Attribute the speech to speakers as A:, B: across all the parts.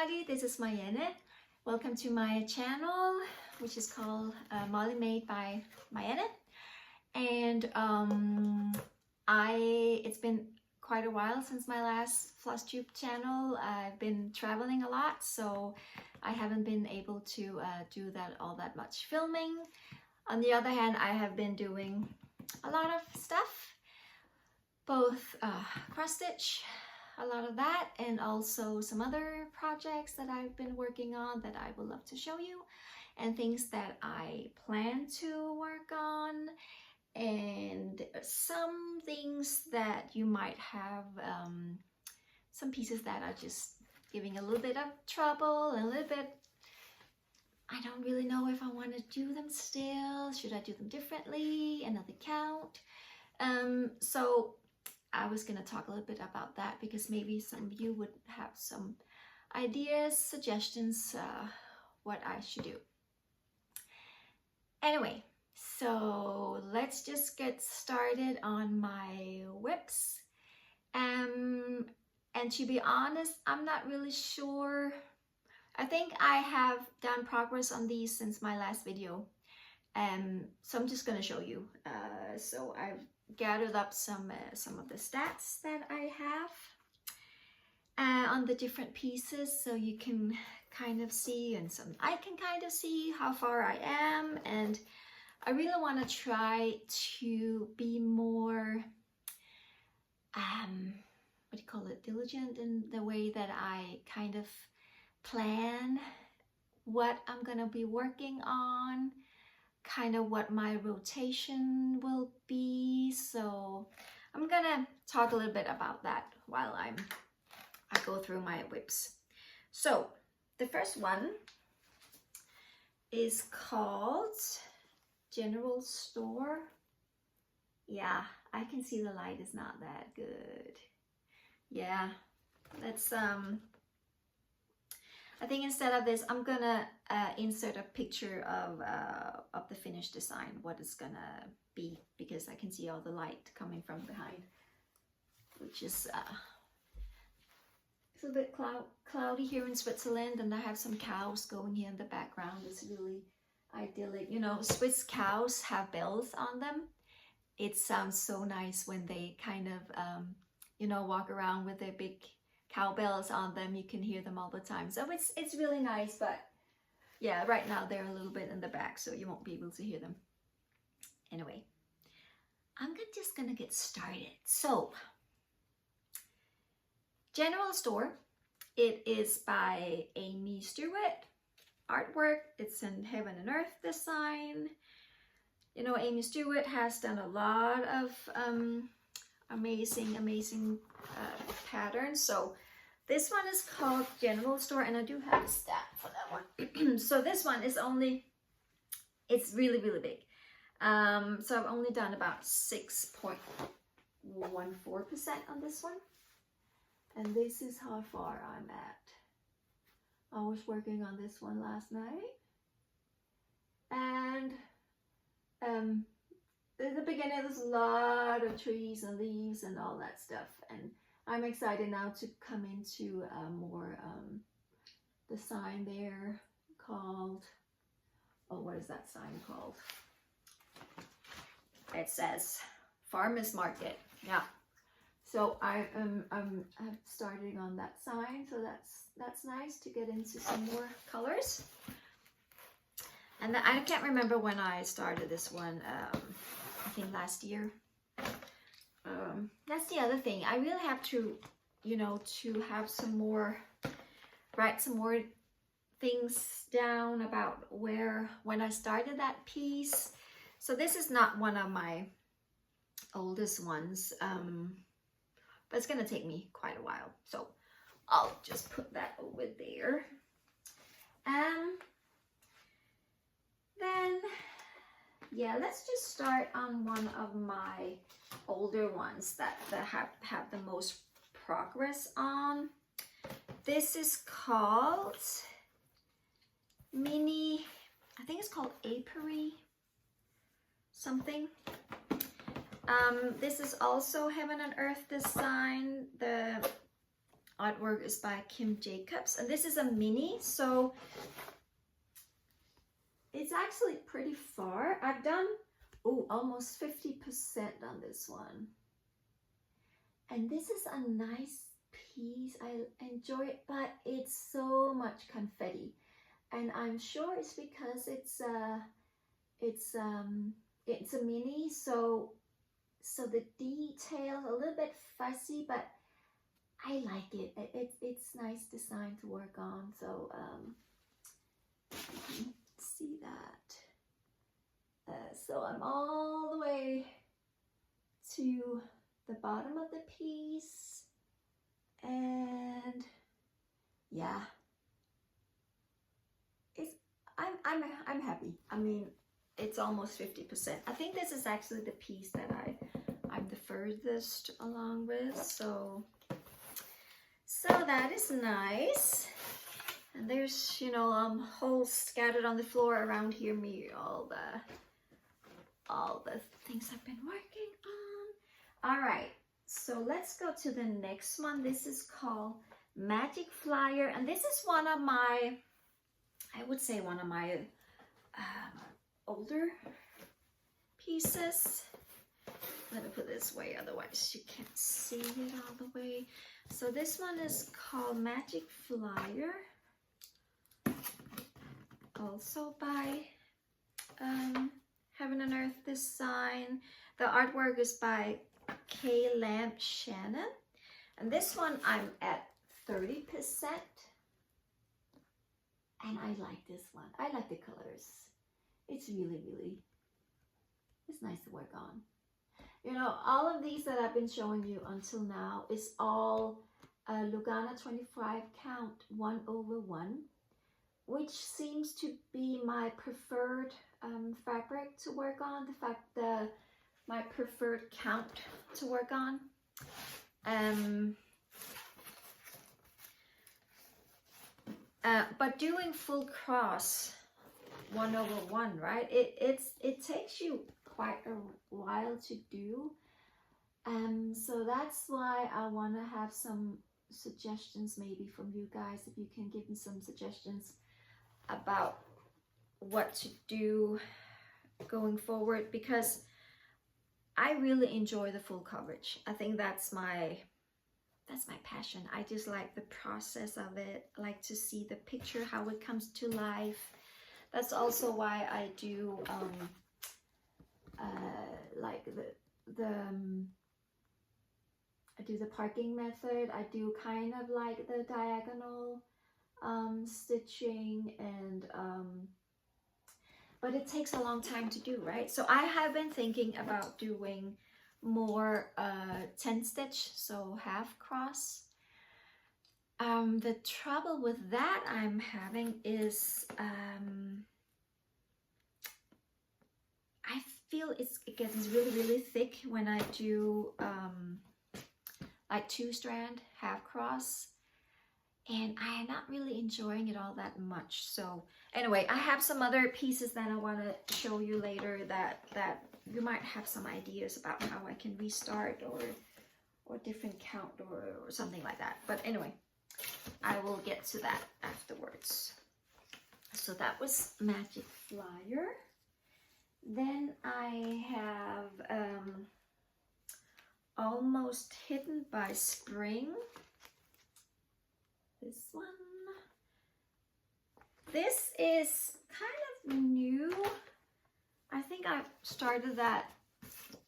A: everybody, this is Irena. Welcome to my channel, which is called Molly Made by Irena. And it's been quite a while since my last Flosstube channel. I've been traveling a lot, so I haven't been able to do all that much filming. On the other hand, I have been doing a lot of stuff, both cross stitch, a lot of that, and also some other projects that I've been working on that I would love to show you, and things that I plan to work on, and some things that you might have, some pieces that are just giving a little bit of trouble, and a little bit, I don't really know if I want to do them still. Should I do them differently? Another count. So I was going to talk a little bit about that because maybe some of you would have some ideas, suggestions, what I should do. Anyway, so let's just get started on my WIPs. And to be honest, I'm not really sure. I think I have done progress on these since my last video. So I'm just going to show you. So I've gathered up some of the stats that I have on the different pieces, so you can kind of see, and I can kind of see how far I am, and I really want to try to be more what do you call it, diligent in the way that I kind of plan what I'm gonna be working on, kind of what my rotation will be. So I'm gonna talk a little bit about that while I go through my WIPs. So the first one is called General Store. Yeah, I can see the light is not that good. Yeah, let's I think instead of this, I'm gonna insert a picture of the finished design, what it's gonna be, because I can see all the light coming from behind, which is it's a bit cloudy here in Switzerland, and I have some cows going here in the background. It's really idyllic. You know, Swiss cows have bells on them. It sounds so nice when they kind of you know, walk around with their big cowbells on them. You can hear them all the time, so it's really nice. But yeah, right now they're a little bit in the back, so you won't be able to hear them. Anyway, I'm just gonna get started. So General Store, it is by Aimee Stewart. Artwork, it's in Heaven and Earth design. You know, Aimee Stewart has done a lot of amazing patterns. So this one is called General Store, and I do have a stat for that one. So this one is it's really big. So I've only done about 6.14% on this one, and this is how far I'm at. I was working on this one last night, and in the beginning there's a lot of trees and leaves and all that stuff, and I'm excited now to come into more the sign there called, oh, what is that sign called? It says Farmers Market. Yeah, so I'm starting on that sign, so that's nice to get into some more colors. And I can't remember when I started this one. I think last year. That's the other thing. I really have to, you know, to have some more, write some more things down about when I started that piece. So this is not one of my oldest ones, but it's gonna take me quite a while. So I'll just put that over there. Then, yeah, let's just start on one of my older ones that have the most progress on. This is called Mini, I think it's called Apiary something. This is also Heaven and Earth design. The artwork is by Kim Jacobs, and this is a mini, so it's actually pretty far. I've done almost 50% on this one, and this is a nice piece. I enjoy it, but it's so much confetti, and I'm sure it's because it's a mini, so the detail a little bit fussy, but I like it. It's nice design to work on. So you can see that. So I'm all the way to the bottom of the piece, and yeah, I'm happy. I mean, it's almost 50%. I think this is actually the piece that I'm the furthest along with, so that is nice. And there's, you know, holes scattered on the floor around here, all the things I've been working on. All right, so let's go to the next one. This is called Magic Flyer, and this is one of my, I would say one of my older pieces. Let me put it this way, otherwise you can't see it all the way. So this one is called Magic Flyer, also by Heaven and Earth Design. The artwork is by K. Lamb Shannon, and this one I'm at 30%, and I like this one. I like the colors. It's really, it's nice to work on. You know, all of these that I've been showing you until now is all Lugana 25 count 1/1, which seems to be my preferred fabric to work on. My preferred count to work on. But doing full cross 1/1, right? It takes you quite a while to do. So that's why I want to have some suggestions maybe from you guys, if you can give me some suggestions about what to do going forward, because I really enjoy the full coverage. I think that's my passion. I just like the process of it. I like to see the picture, how it comes to life. That's also why I do like I do the parking method. I do kind of like the diagonal stitching, and but it takes a long time to do, right? So I have been thinking about doing more 10 stitch, so half cross. The trouble with that I'm having is I feel it gets really thick when I do like 2-strand half cross, and I am not really enjoying it all that much. So anyway, I have some other pieces that I want to show you later that you might have some ideas about how I can restart or different count or something like that. But anyway, I will get to that afterwards. So that was Magic Flyer. Then I have Almost Hidden by Spring. This one. This is kind of new. I think I started that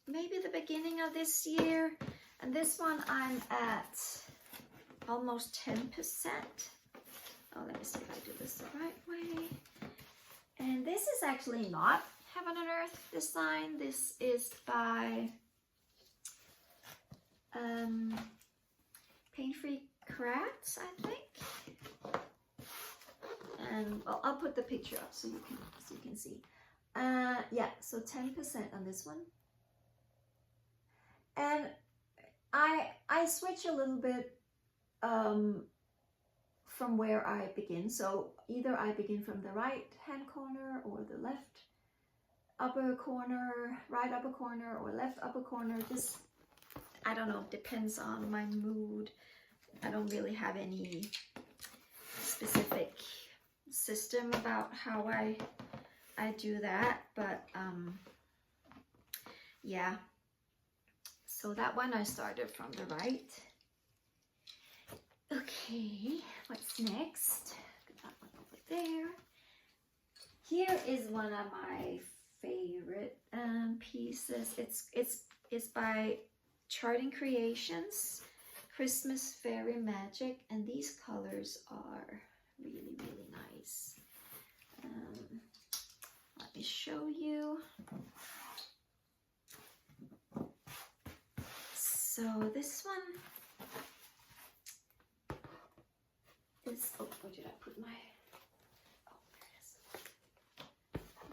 A: maybe the beginning of this year. And this one I'm at almost 10%. Oh, let me see if I do this the right way. And this is actually not Heaven and Earth Design. This is by Painefree Crafts, I think. And well, I'll put the picture up so you can see. Yeah, so 10% on this one. And I switch a little bit from where I begin. So either I begin from the right hand corner or the left upper corner, right upper corner or left upper corner. Just, I don't know, depends on my mood I don't really have any specific system about how I do that, but yeah. So that one I started from the right. Okay, what's next? Put that one over there. Here is one of my favorite pieces. It's by Charting Creations, Christmas Fairy Magic, and these colors are really, really nice. Let me show you. So this one is, oh, where did I put my, oh, there it is.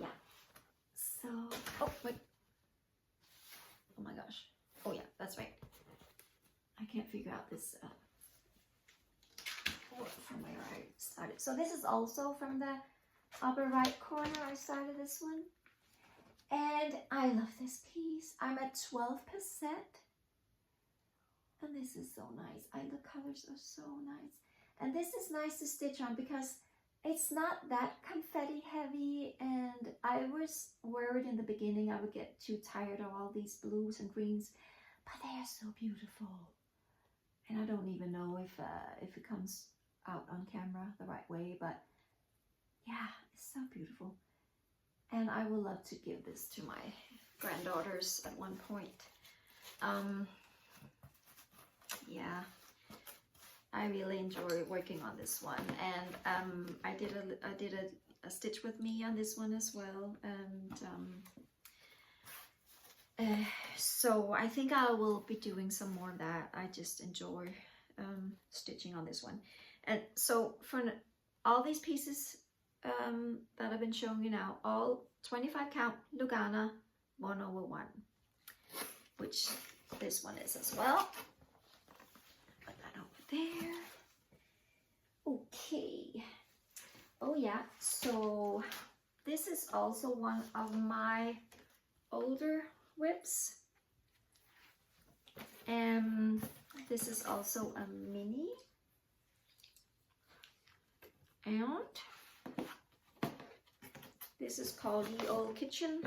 A: Yeah. So, oh, wait. Oh my gosh. Oh yeah, that's right. I can't figure out this from where I started. So this is also from the upper right corner. I started this one. And I love this piece. I'm at 12%. And this is so nice. The colors are so nice. And this is nice to stitch on because it's not that confetti heavy. And I was worried in the beginning I would get too tired of all these blues and greens, but they are so beautiful. And I don't even know if it comes out on camera the right way, but yeah, it's so beautiful. And I would love to give this to my granddaughters at one point. Yeah, I really enjoy working on this one, and I did a stitch with me on this one as well, and so I think I will be doing some more of that. I just enjoy stitching on this one. And so for all these pieces that I've been showing you now, all 25 count Lugana 1/1, which this one is as well. Put that over there. Okay. Oh yeah, so this is also one of my older WIPs. And this is also a mini. And this is called Ye Old Kitchen.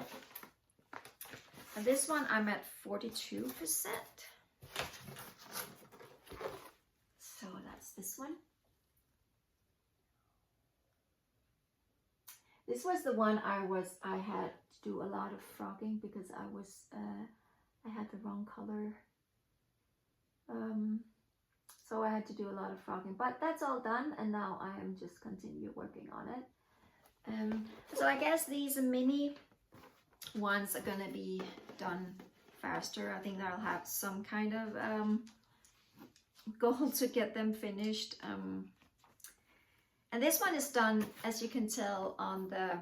A: And this one I'm at 42%. So that's this one. This was the one I had to do a lot of frocking because I had the wrong color. So I had to do a lot of frocking, but that's all done, and now I am just continue working on it. So I guess these mini ones are gonna be done faster. I think I'll have some kind of goal to get them finished. And this one is done, as you can tell, on the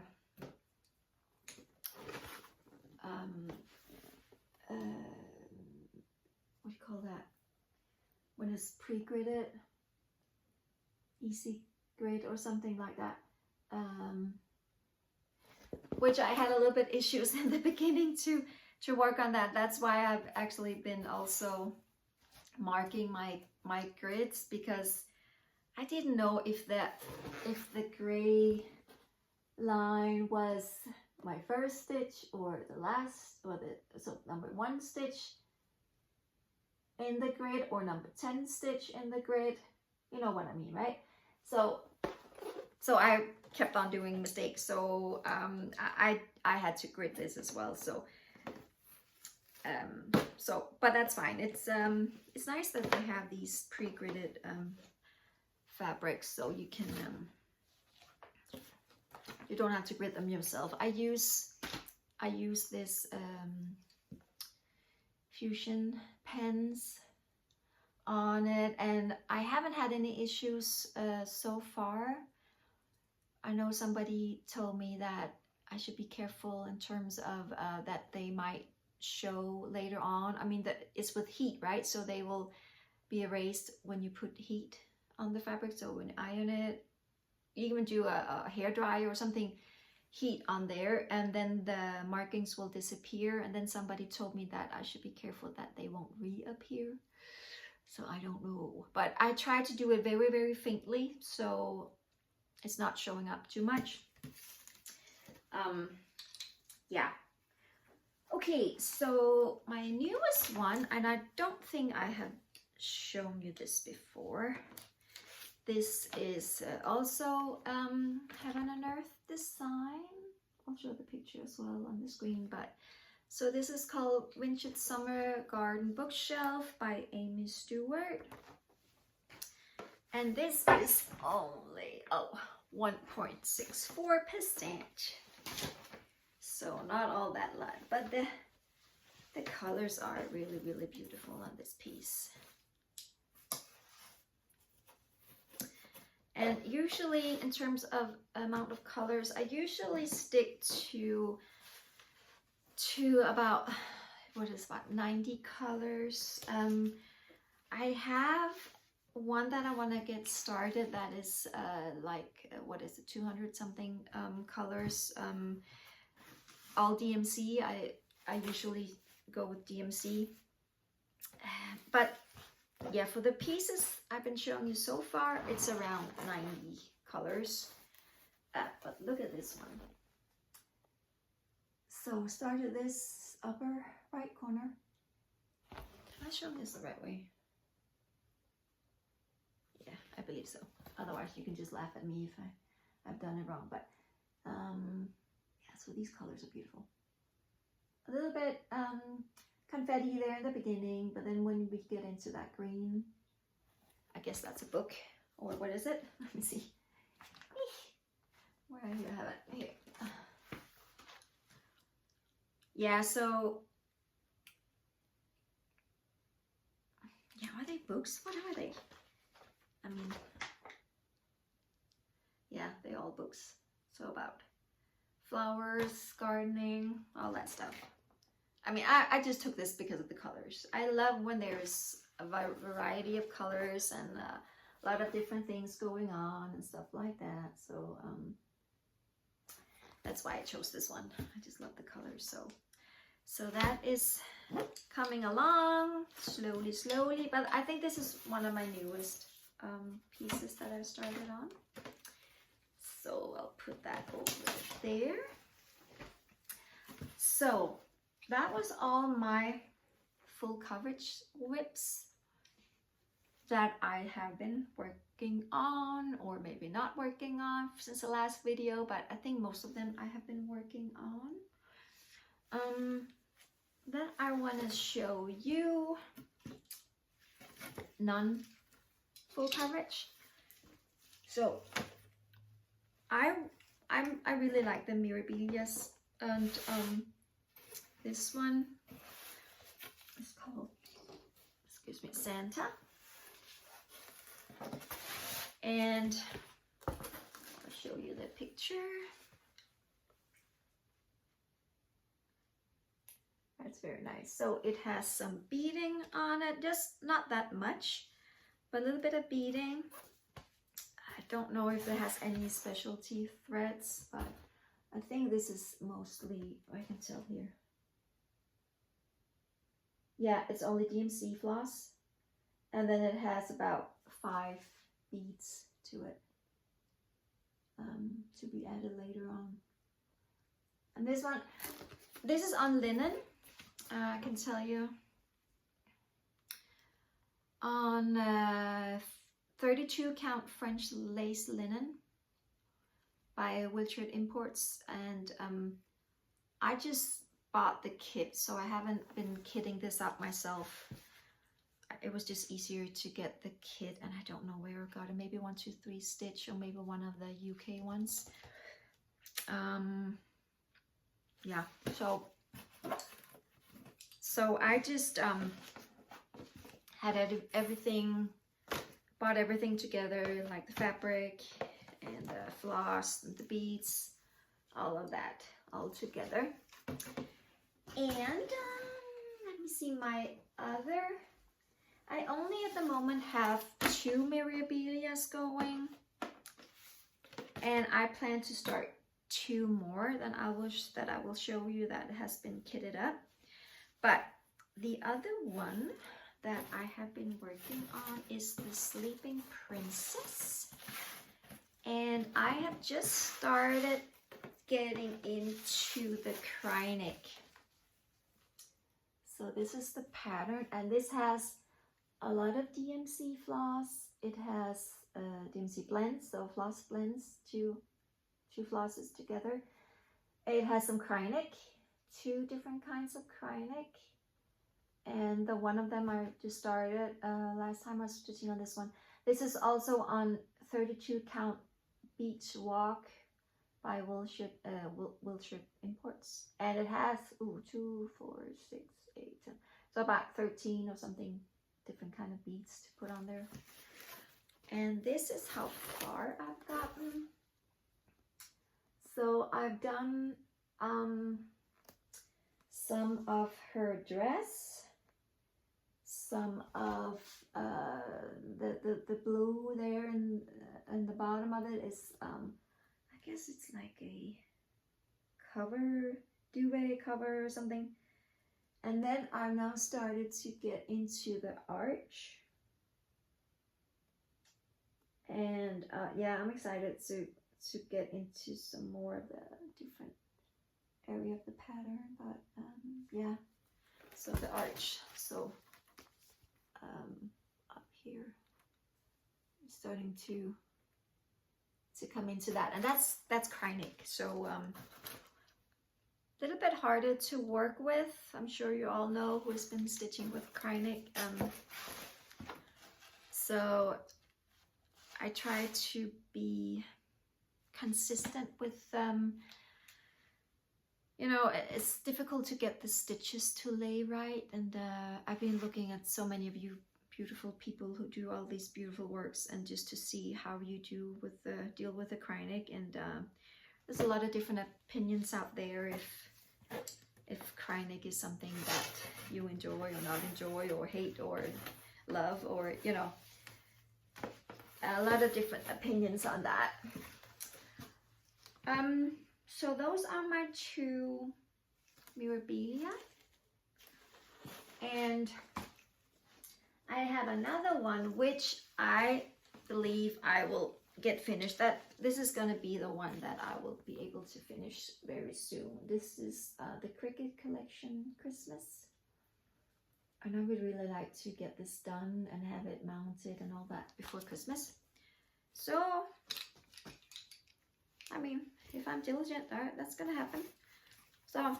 A: what do you call that? When it's pre-gridded, easy grid or something like that. Which I had a little bit issues in the beginning to work on that. That's why I've actually been also marking my grids, because I didn't know if the gray line was my first stitch or the last, or so number 1 stitch in the grid or number 10 stitch in the grid. You know what I mean, right? So I kept on doing mistakes. So I had to grid this as well. So but that's fine. It's nice that they have these pre-gridded fabrics, so you can you don't have to grid them yourself. I use this fusion pens on it, and I haven't had any issues so far. I know somebody told me that I should be careful in terms of that they might show later on. I mean, that it's with heat, right? So they will be erased when you put heat on the fabric. So when you iron it, you even do a hair dryer or something, heat on there, and then the markings will disappear. And then somebody told me that I should be careful that they won't reappear. So I don't know, but I tried to do it very, very faintly, so it's not showing up too much. Yeah. Okay, so my newest one, and I don't think I have shown you this before. This is also Heaven and Earth design. I'll show the picture as well on the screen, but so this is called Winged Summer Garden Bookshelf by Aimee Stewart. And this is only 1.64%. So not all that lot, but the colors are really, really beautiful on this piece. And usually in terms of amount of colors, I usually stick to about, what is about 90 colors. I have one that I want to get started that is what is it, 200 something colors, all DMC. I usually go with DMC, but yeah, for the pieces I've been showing you so far, it's around 90 colors. But look at this one. So start at this upper right corner. Am I showing this the right way? Yeah, I believe so. Otherwise you can just laugh at me if I've done it wrong. But yeah, so these colors are beautiful. A little bit confetti there in the beginning, but then when we get into that green, I guess that's a book, or what is it? Let me see. Where do I have it? Here. Yeah, so yeah, are they books? What are they? I mean, yeah, they're all books. So about flowers, gardening, all that stuff. I mean, I just took this because of the colors. I love when there's a variety of colors and a lot of different things going on and stuff like that. So that's why I chose this one. I just love the colors. So that is coming along slowly, but I think this is one of my newest pieces that I've started on. So I'll put that over there. So that was all my full coverage WIPs that I have been working on, or maybe not working on since the last video, but I think most of them I have been working on. Then I want to show you non-full coverage. So I really like the Mirabilias, and this one is called, excuse me, Santa. And I'll show you the picture. That's very nice. So it has some beading on it, just not that much, but a little bit of beading. I don't know if it has any specialty threads, but I think this is mostly, I can tell here. Yeah, it's only DMC floss, and then it has about 5 beads to it, to be added later on. And this one, this is on linen. I can tell you, on 32 count French lace linen by Wiltshire Imports, and I just bought the kit, so I haven't been kitting this up myself. It was just easier to get the kit, and I don't know where I got it. Maybe 123 Stitch, or maybe one of the UK ones. Yeah, so I just had everything, bought everything together, like the fabric and the floss and the beads, all of that all together. And let me see my other, I only at the moment have 2 Mirabilias going, and I plan to start 2 more that I will show you that has been kitted up. But the other one that I have been working on is the Sleeping Princess. And I have just started getting into the Krynic. So this is the pattern, and this has a lot of DMC floss. It has DMC blends, so floss blends, two flosses together. It has some Krynic, 2 different kinds of Krynic. And the one of them I just started last time I was stitching on this one. This is also on 32 count Beach Walk by Wilshire Imports, and it has 2, 4, 6, 8, 10, so about 13 or something different kind of beads to put on there. And this is how far I've gotten. So I've done some of her dress, some of the blue there, and the bottom of it is I guess it's like a cover, duvet cover or something. And then I've now started to get into the arch. And yeah, I'm excited to get into some more of the different area of the pattern. But yeah, so the arch. So up here, I'm starting to come into that, and that's Krynic. So a little bit harder to work with. I'm sure you all know who's been stitching with Krynic. So I try to be consistent with you know, it's difficult to get the stitches to lay right, and I've been looking at so many of you beautiful people who do all these beautiful works, and just to see how you do with the deal with the Krynic. And there's a lot of different opinions out there if Krynic is something that you enjoy or not enjoy, or hate or love, or you know, a lot of different opinions on that. So those are my 2 Mirabilia, and I have another one which I believe I will get finished. This is gonna be the one that I will be able to finish very soon. This is the Cricket Collection Christmas, and I would really like to get this done and have it mounted and all that before Christmas. So I mean, if I'm diligent, that's gonna happen. So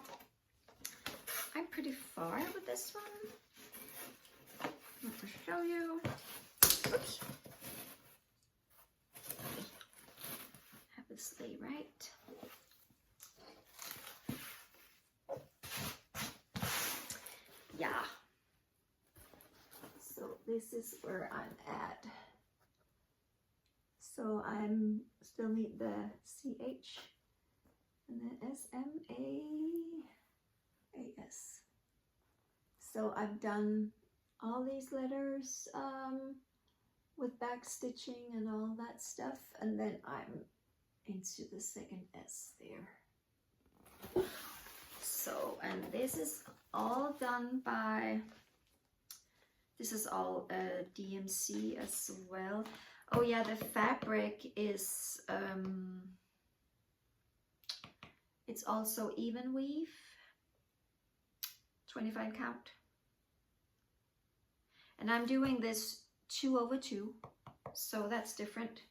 A: I'm pretty far with this one. Let me show you. Oops. Have this lay right. Yeah. So this is where I'm at. So I'm still need the CH and then SMAAS. So I've done all these letters with back stitching and all that stuff, and then I'm into the second S there. So, and this is all done by, this is all DMC as well. Oh yeah, the fabric is it's also Evenweave, 25 count, and I'm doing this 2/2, so that's different.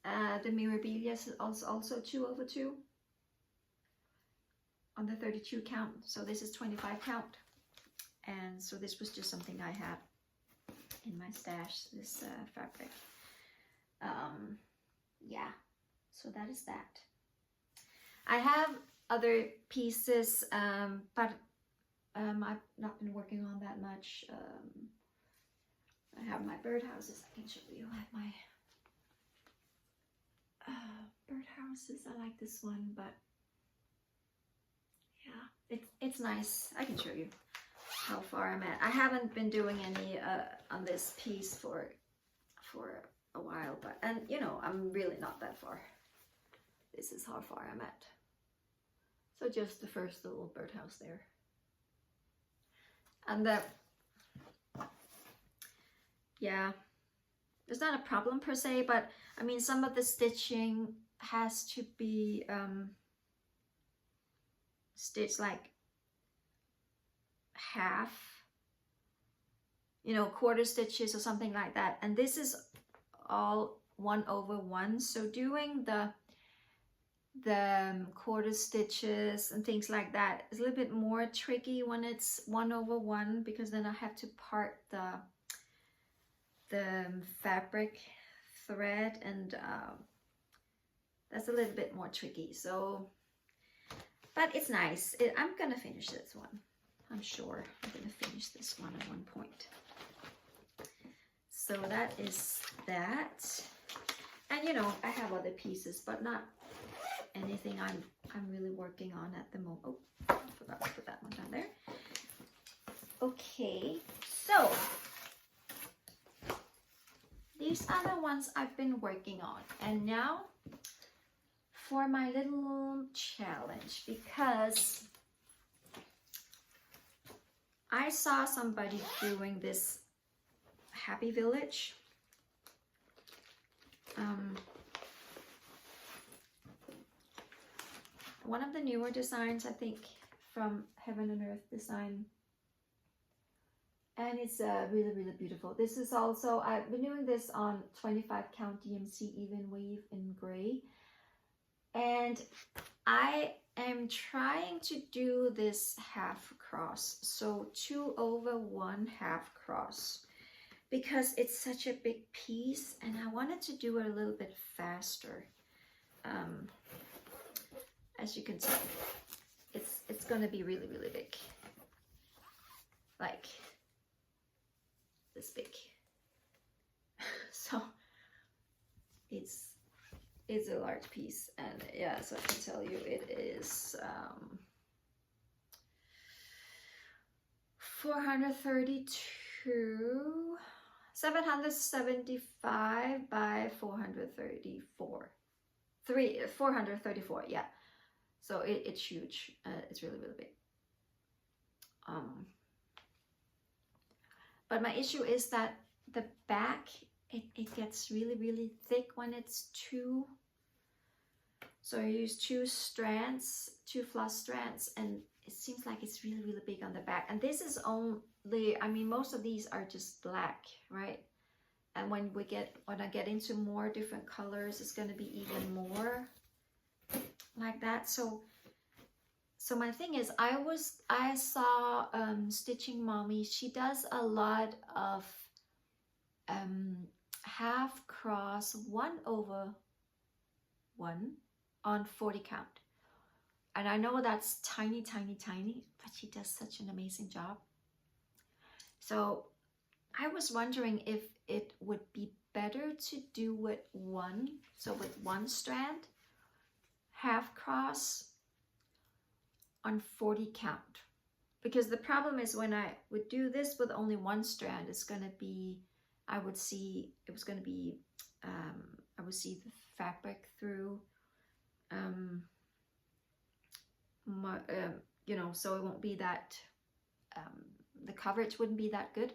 A: The Mirabilia is also 2/2 on the 32 count, so this is 25 count, and so this was just something I had in my stash, this fabric. Yeah, so that is that. I have other pieces, but I've not been working on that much. I have my birdhouses. I can show you. I have my birdhouses. I like this one, but yeah, it's nice. I can show you how far I'm at. I haven't been doing any on this piece for a while, but, and you know, I'm really not that far. This is how far I'm at. So just the first little birdhouse there. And yeah, it's not a problem per se, but I mean, some of the stitching has to be stitched like half, you know, quarter stitches or something like that, and this is all 1/1, so doing the quarter stitches and things like that is a little bit more tricky when it's 1/1, because then I have to part the fabric thread, and that's a little bit more tricky. So, but it's nice. I'm gonna finish this one. I'm sure I'm gonna finish this one at one point. So that is that. And you know, I have other pieces, but not anything I'm really working on at the moment. Oh, I forgot to put that one down there. Okay, so these are the ones I've been working on. And now for my little challenge, because I saw somebody doing this Happy Village. One of the newer designs, I think, from Heaven and Earth Design. And it's really, really beautiful. This is also, I've been doing this on 25 count DMC Evenweave in gray. And I am trying to do this half cross. So 2/1 half cross, because it's such a big piece and I wanted to do it a little bit faster. As you can tell, it's going to be really, really big. Like this big. So it's a large piece, and yeah, so I can tell you it is 432, 775 by 434, 434, yeah. So it's huge. It's really, really big. But my issue is that the back, it gets really, really thick when it's two. So I use two floss strands, and it seems like it's really, really big on the back. And this is only, I mean, most of these are just black, right? And when I get into more different colors, it's going to be even more like that. So my thing is, I saw Stitching Mommy. She does a lot of half cross 1/1 on 40 count, and I know that's tiny, tiny, tiny, but she does such an amazing job. So I was wondering if it would be better to do with one strand half cross on 40 count, because the problem is when I would do this with only one strand, it's going to be, I would see the fabric through, you know, so it won't be that, the coverage wouldn't be that good.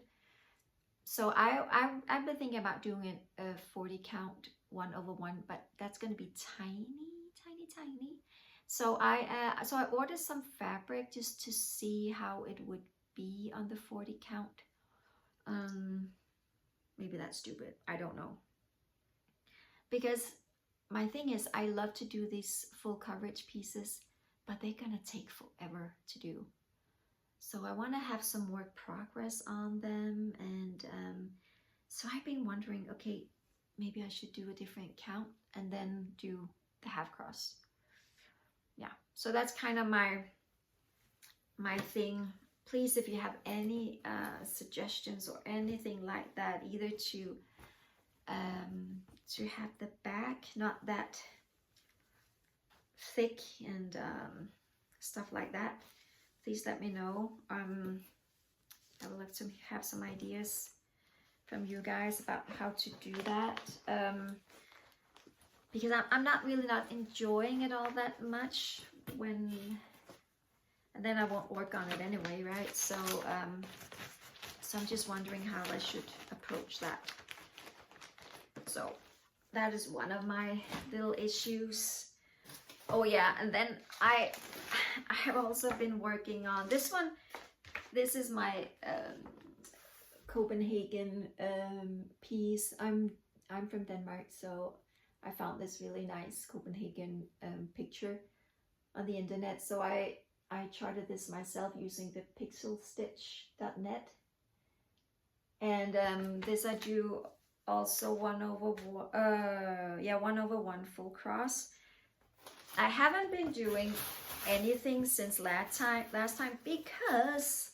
A: So I've been thinking about doing it 40 count 1/1, but that's going to be tiny, tiny, tiny. So I ordered some fabric just to see how it would be on the 40 count. Maybe that's stupid, I don't know. Because my thing is, I love to do these full coverage pieces, but they're gonna take forever to do. So I want to have some work progress on them, and so I've been wondering, okay, maybe I should do a different count and then do the half cross. Yeah, so that's kind of my thing. Please, if you have any suggestions or anything like that, either to have the back not that thick and stuff like that, please let me know. I would like to have some ideas from you guys about how to do that, because I'm not enjoying it all that much and then I won't work on it anyway, right? So So I'm just wondering how I should approach that. So that is one of my little issues. Oh yeah, and then I have also been working on this one. This is my Copenhagen piece. I'm from Denmark, so I found this really nice Copenhagen picture on the internet. So I charted this myself using the pixelstitch.net, and this I drew also 1/1 full cross. I haven't been doing anything since last time because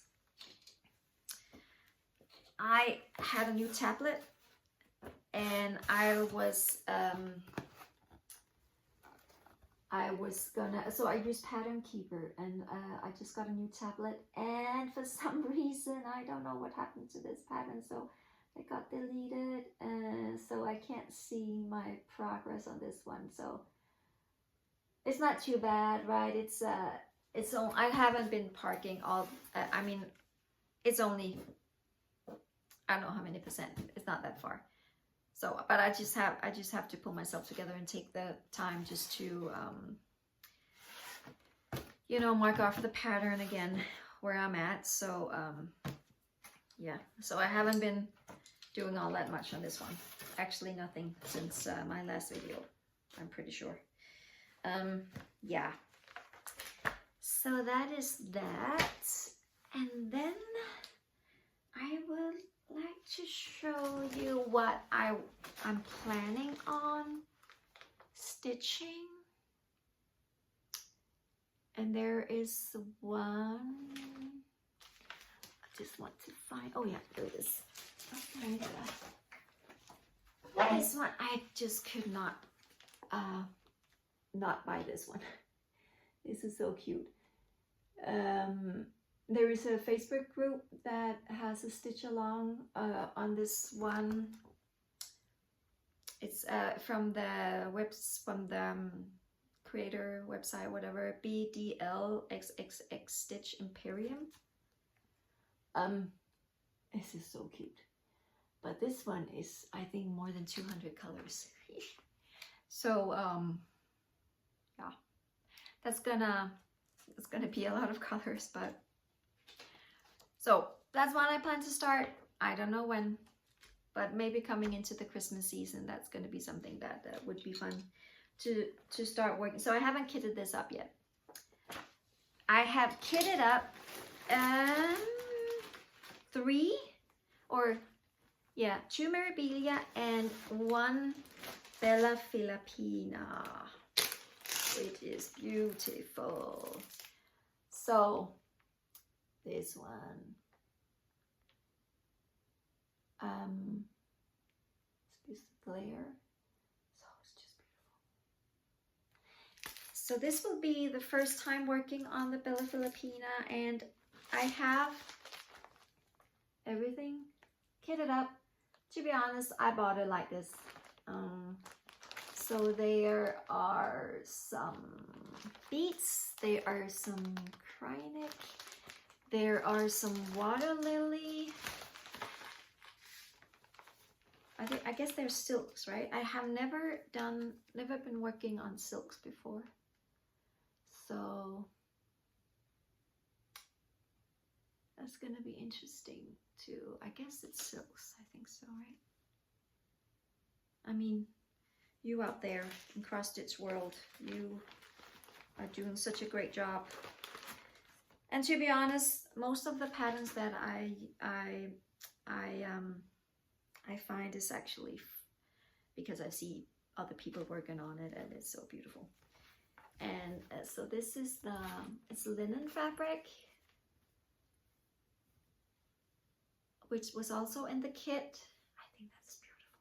A: I had a new tablet, and I was gonna, so I used Pattern Keeper, and I just got a new tablet, and for some reason I don't know what happened to this pattern, so it got deleted, so I can't see my progress on this one. So it's not too bad, right? It's only, I haven't been parking all, I mean, it's only, I don't know how many percent, it's not that far. So, but I just have to pull myself together and take the time just to, you know, mark off the pattern again where I'm at. So, yeah, so I haven't been doing all that much on this one. Actually, nothing since my last video, I'm pretty sure. Yeah, so that is that, and then I would like to show you what I'm planning on stitching. And there is one, I just want to find, oh yeah, there it is. Okay. This one, I just could not buy this one. This is so cute. There is a Facebook group that has a stitch along on this one. It's from the creator website, whatever, BDLXXX Stitch Imperium. This is so cute. But this one is, I think, more than 200 colors. So yeah, it's gonna be a lot of colors, but so that's when I plan to start. I don't know when, but maybe coming into the Christmas season, that's going to be something that would be fun to start working. So I haven't kitted this up yet. I have kitted up 2 Mirabilia and 1 Bella Filipina. It is beautiful. So this one, it's the glare, so it's just beautiful. So this will be the first time working on the Bella Filipina, and I have everything kitted up. To be honest, I bought it like this. So there are some beets, there are some Krynic, there are some water lily. I guess they're silks, right? I have never been working on silks before. So that's gonna be interesting too. I guess it's silks, I think so, right? I mean, you out there in cross stitch world, you are doing such a great job. And to be honest, most of the patterns that I find is actually because I see other people working on it, and it's so beautiful. And so this is it's linen fabric, which was also in the kit. I think that's beautiful.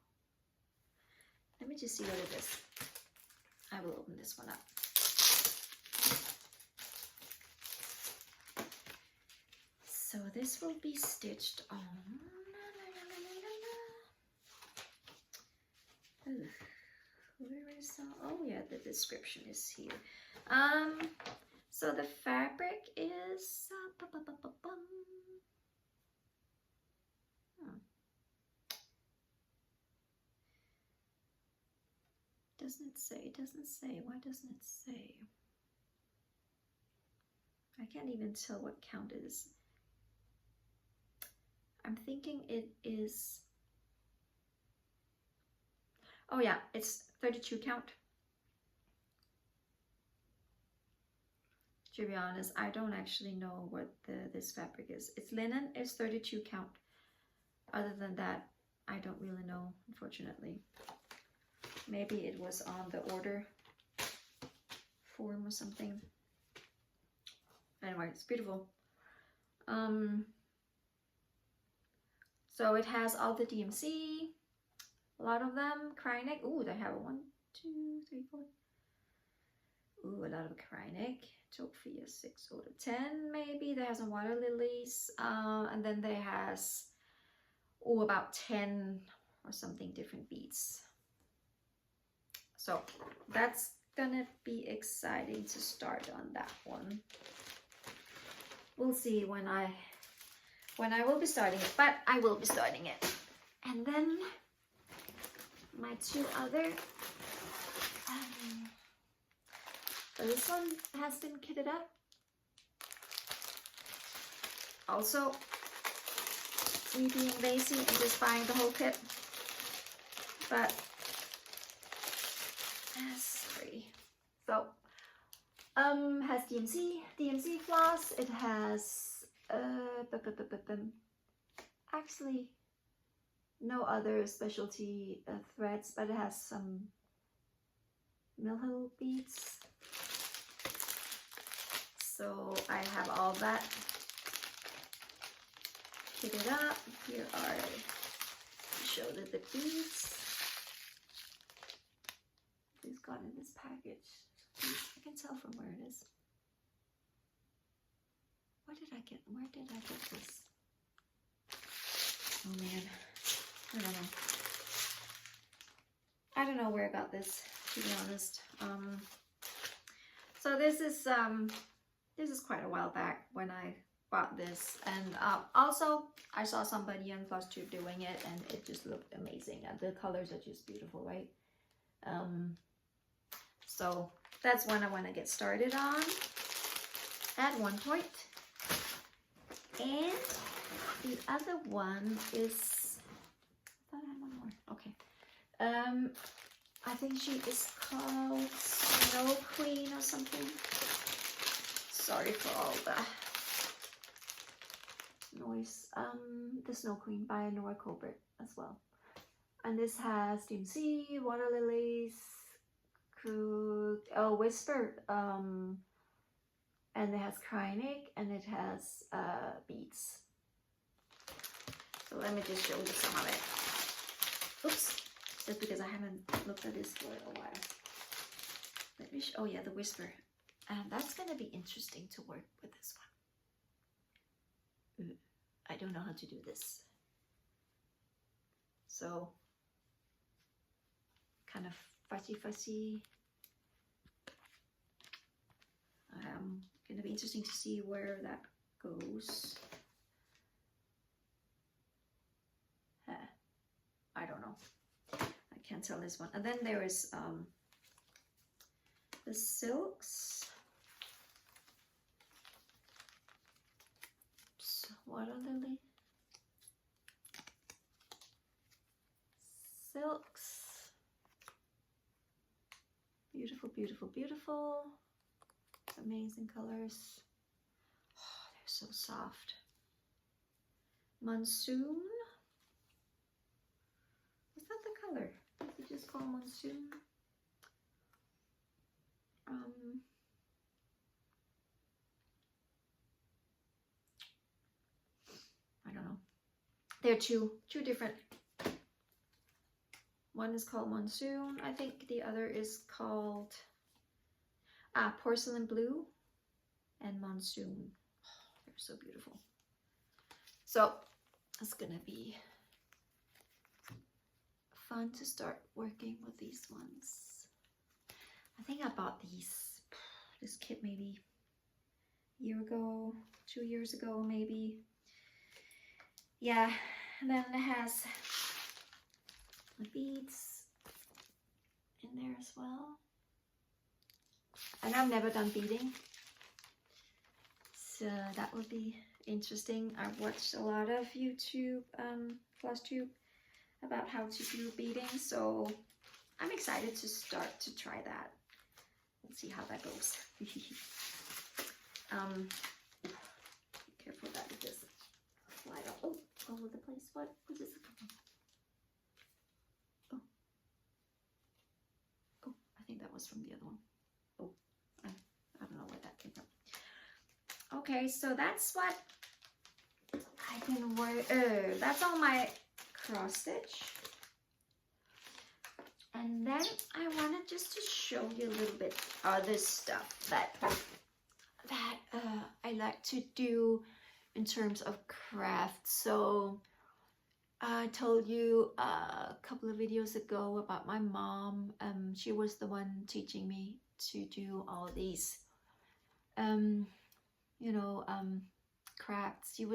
A: Let me just see what it is. I will open this one up. So this will be stitched on. Where is oh yeah, the description is here. So the fabric is doesn't it say? It doesn't say. Why doesn't it say? I can't even tell what count it is. I'm thinking it is, oh yeah, it's 32 count. To be honest, I don't actually know what this fabric is. It's linen, it's 32 count. Other than that, I don't really know, unfortunately. Maybe it was on the order form or something. Anyway, it's beautiful. So it has all the DMC, a lot of them, Krynic. Ooh, they have a 1, 2, 3, 4. Ooh, a lot of Krynic. Sophia 6 out of 10 maybe. They have some water lilies. And then they has, oh, about 10 or something different beads. So that's gonna be exciting to start on that one. We'll see when I will be starting it, but I will be starting it. And then my two other, so this one has been kitted up. Also, me being lazy and just buying the whole kit, but sorry. So has DMC floss. It has actually no other specialty threads, but it has some mill beads. So I have all that kitted up. Here are, to show that the beads. It's got in this package. I can tell from where it is. Where did I get this? Oh man, I don't know where I got this, to be honest. So this is quite a while back when I bought this, and also I saw somebody on Flosstube doing it, and it just looked amazing, and the colors are just beautiful, right? So that's one I want to get started on at one point. And the other one is, I thought I had one more. Okay. I think she is called Snow Queen or something. Sorry for all the noise. The Snow Queen by Nora Colbert as well. And this has DMC, water lilies, Whisper, and it has Krynic, and it has beads. So let me just show you some of it. Oops, that's because I haven't looked at this for a while. Let me oh yeah, the Whisper. And that's gonna be interesting to work with this one. I don't know how to do this. So kind of fussy. Gonna be interesting to see where that goes. I don't know. I can't tell this one. And then there is the silks. Water lily. Silks. Beautiful, beautiful, beautiful. Amazing colors. Oh, they're so soft. Monsoon. Is that the color? Is it just called Monsoon? I don't know. There are two different. One is called Monsoon. I think the other is called Porcelain Blue and Monsoon. Oh, they're so beautiful. So it's gonna be fun to start working with these ones. I think I bought this kit maybe a year ago, 2 years ago maybe. Yeah, and then it has the beads in there as well. And I've never done beading, so that would be interesting. I've watched a lot of YouTube Flosstube about how to do beading, so I'm excited to start to try that. Let's see how that goes. Be careful that it doesn't slide all over the place. What is this? Oh, I think that was from the other one. Oh, I don't know where that came from. Okay, so that's what I can wear. That's all my cross stitch. And then I wanted just to show you a little bit other stuff that I like to do in terms of craft. So I told you a couple of videos ago about my mom. She was the one teaching me to do all these crafts. She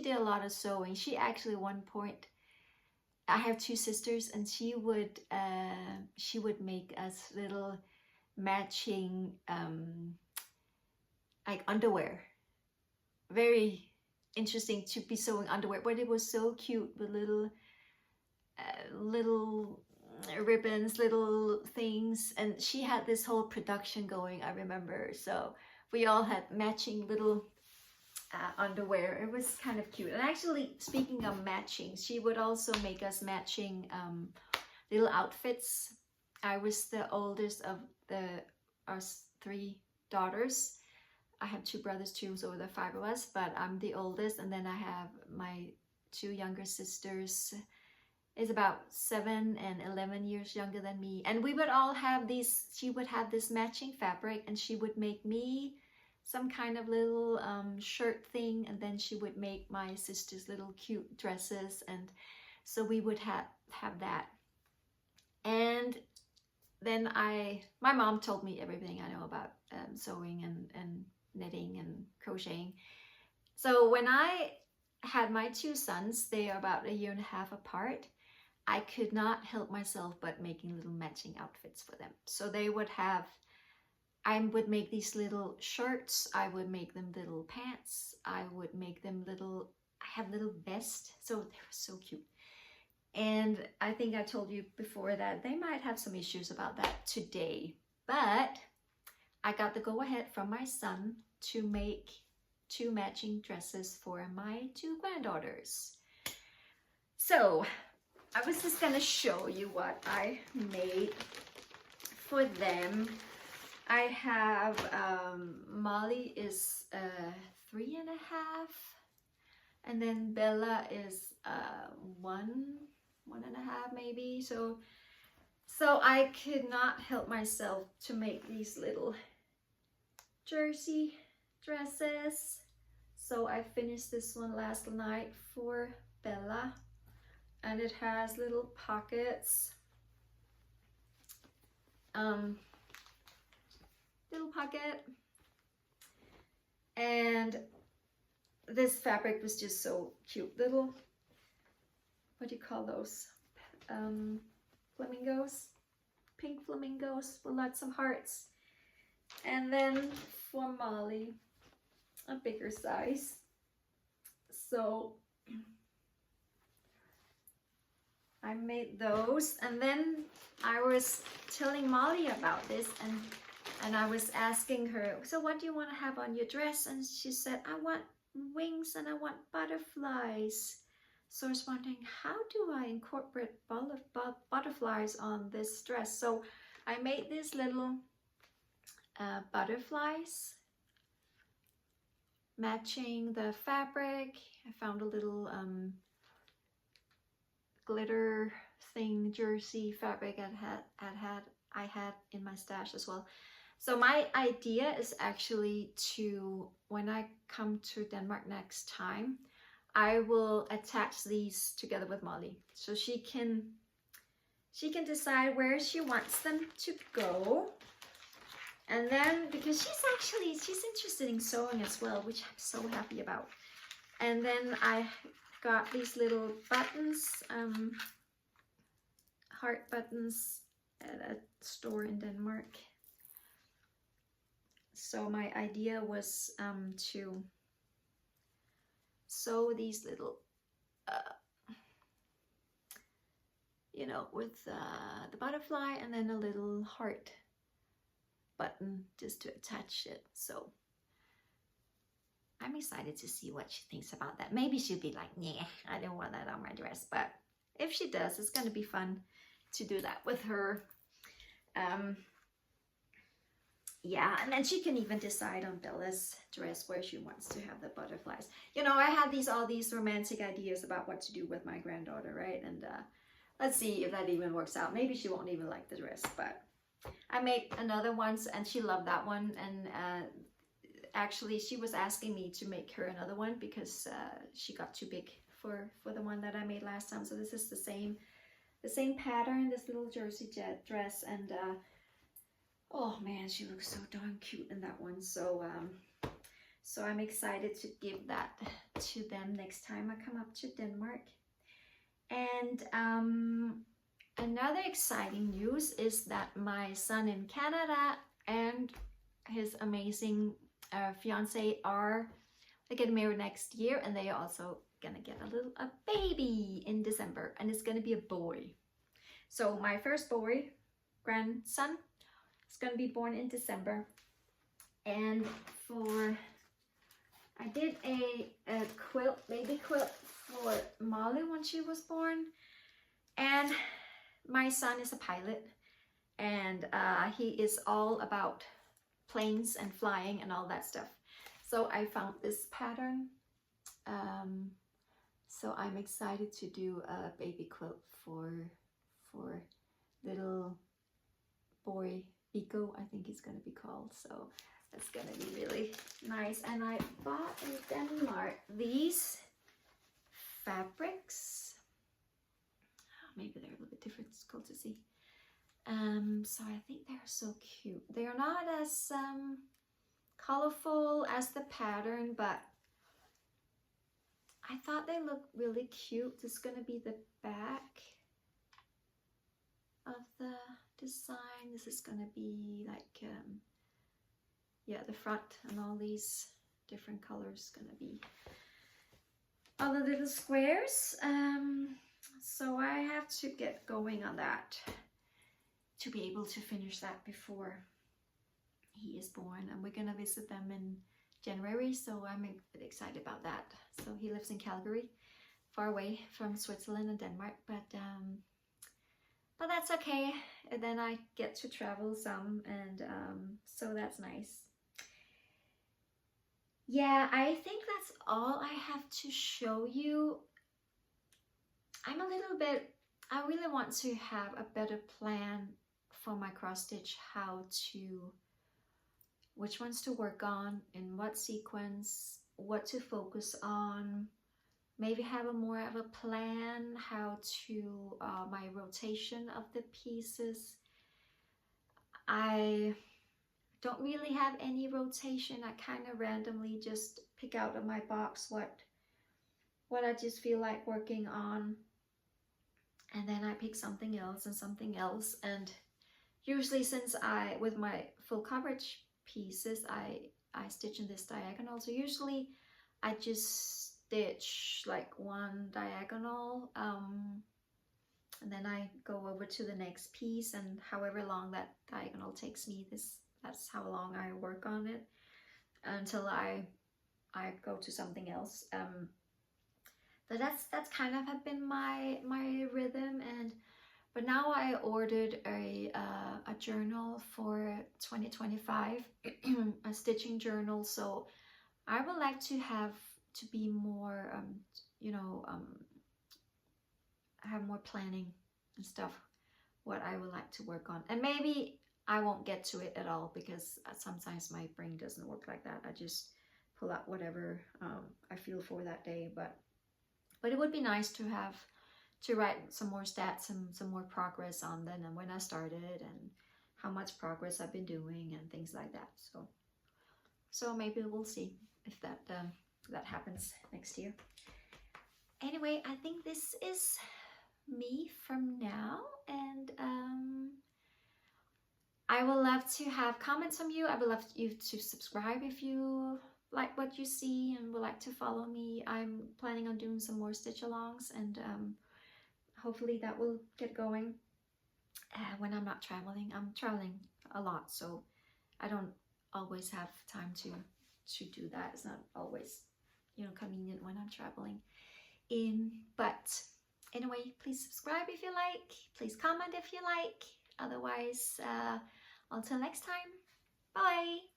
A: did a lot of sewing. She actually at one point, I have two sisters, and she would make us little matching like underwear. Very interesting to be sewing underwear, but it was so cute with little ribbons, little things, and she had this whole production going, I remember. So we all had matching little underwear. It was kind of cute. And actually, speaking of matching, she would also make us matching little outfits. I was the oldest of our three daughters. I have two brothers too, so there are five of us, but I'm the oldest, and then I have my two younger sisters. Is about 7 and 11 years younger than me, and we would all have these. She would have this matching fabric, and she would make me some kind of little shirt thing, and then she would make my sisters little cute dresses, and so we would have that. And then my mom told me everything I know about sewing and knitting and crocheting. So when I had my two sons, they are about 1.5 years apart, I could not help myself but making little matching outfits for them. So they would have, I would make these little shirts, I would make them little pants, I would make them little, I have little vests, so they were so cute. And I think I told you before that they might have some issues about that today, but I got the go-ahead from my son to make 2 matching dresses for my 2 granddaughters. So I was just gonna show you what I made for them. I have Molly is 3.5, and then Bella is 1.5 maybe. So I could not help myself to make these little jersey dresses. So I finished this one last night for Bella, and it has little pockets. Little pocket, and this fabric was just so cute. Little, what do you call those? Flamingos, pink flamingos with lots of hearts. And then for Molly, a bigger size. So I made those, and then I was telling Molly about this, and I was asking her, so what do you want to have on your dress? And she said, I want wings and I want butterflies. So I was wondering, how do I incorporate butterflies on this dress? So I made these little butterflies matching the fabric. I found a little glitter thing, jersey fabric I had in my stash as well. So my idea is actually to, when I come to Denmark next time, I will attach these together with Molly, so she can decide where she wants them to go. And then, because she's interested in sewing as well, which I'm so happy about. And then I got these little buttons, heart buttons, at a store in Denmark. So my idea was to sew these little, you know, with the butterfly and then a little heart button just to attach it. So I'm excited to see what she thinks about that. Maybe she'll be like, nah, I don't want that on my dress. But if she does, it's going to be fun to do that with her. Yeah, and then she can even decide on Bella's dress where she wants to have the butterflies. You know, I have all these romantic ideas about what to do with my granddaughter, right? And let's see if that even works out. Maybe she won't even like the dress, but I made another once and she loved that one. And actually she was asking me to make her another one because she got too big for the one that I made last time. So this is the same pattern, this little jersey dress, and oh man, she looks so darn cute in that one. So so I'm excited to give that to them next time I come up to Denmark. And another exciting news is that my son in Canada and his amazing fiance are getting married next year, and they are also gonna get a baby in December, and it's gonna be a boy. So my first boy, grandson, is gonna be born in December. And I did a quilt, baby quilt for Molly when she was born. And my son is a pilot, and he is all about planes and flying and all that stuff. So I found this pattern. So I'm excited to do a baby quilt for little boy Vico, I think it's gonna be called. So that's gonna be really nice. And I bought in Denmark these fabrics. Maybe they're a little bit difficult to see. So I think they're so cute. They are not as colorful as the pattern, but I thought they looked really cute. This is gonna be the back of the design. This is gonna be like yeah, the front, and all these different colors gonna be all the little squares. So I have to get going on that to be able to finish that before he is born, and we're gonna visit them in January, so I'm excited about that. So he lives in Calgary, far away from Switzerland and Denmark, but that's okay. And then I get to travel some, and so that's nice. Yeah, I think that's all I have to show you. I'm a little bit, I really want to have a better plan for my cross stitch, which ones to work on, in what sequence, what to focus on, maybe have a more of a plan how to my rotation of the pieces. I don't really have any rotation. I kind of randomly just pick out of my box what I just feel like working on, and then I pick something else and something else. And usually, since with my full coverage pieces, I stitch in this diagonal, so usually I just stitch like one diagonal, and then I go over to the next piece, and however long that diagonal takes me, that's how long I work on it until I go to something else. But that's kind of have been my rhythm. But now I ordered a journal for 2025, a stitching journal. So I would like to be more, have more planning and stuff, what I would like to work on. And maybe I won't get to it at all, because sometimes my brain doesn't work like that. I just pull out whatever I feel for that day. But it would be nice to write some more stats and some more progress on them, and when I started and how much progress I've been doing and things like that. So maybe we'll see if that happens next year. Anyway, I think this is me from now, and I would love to have comments from you. I would love you to subscribe if you like what you see and would like to follow me. I'm planning on doing some more stitch alongs, and hopefully that will get going when I'm not traveling. I'm traveling a lot, so I don't always have time to do that. It's not always, you know, convenient when I'm traveling. But anyway, please subscribe if you like. Please comment if you like. Otherwise, until next time, bye.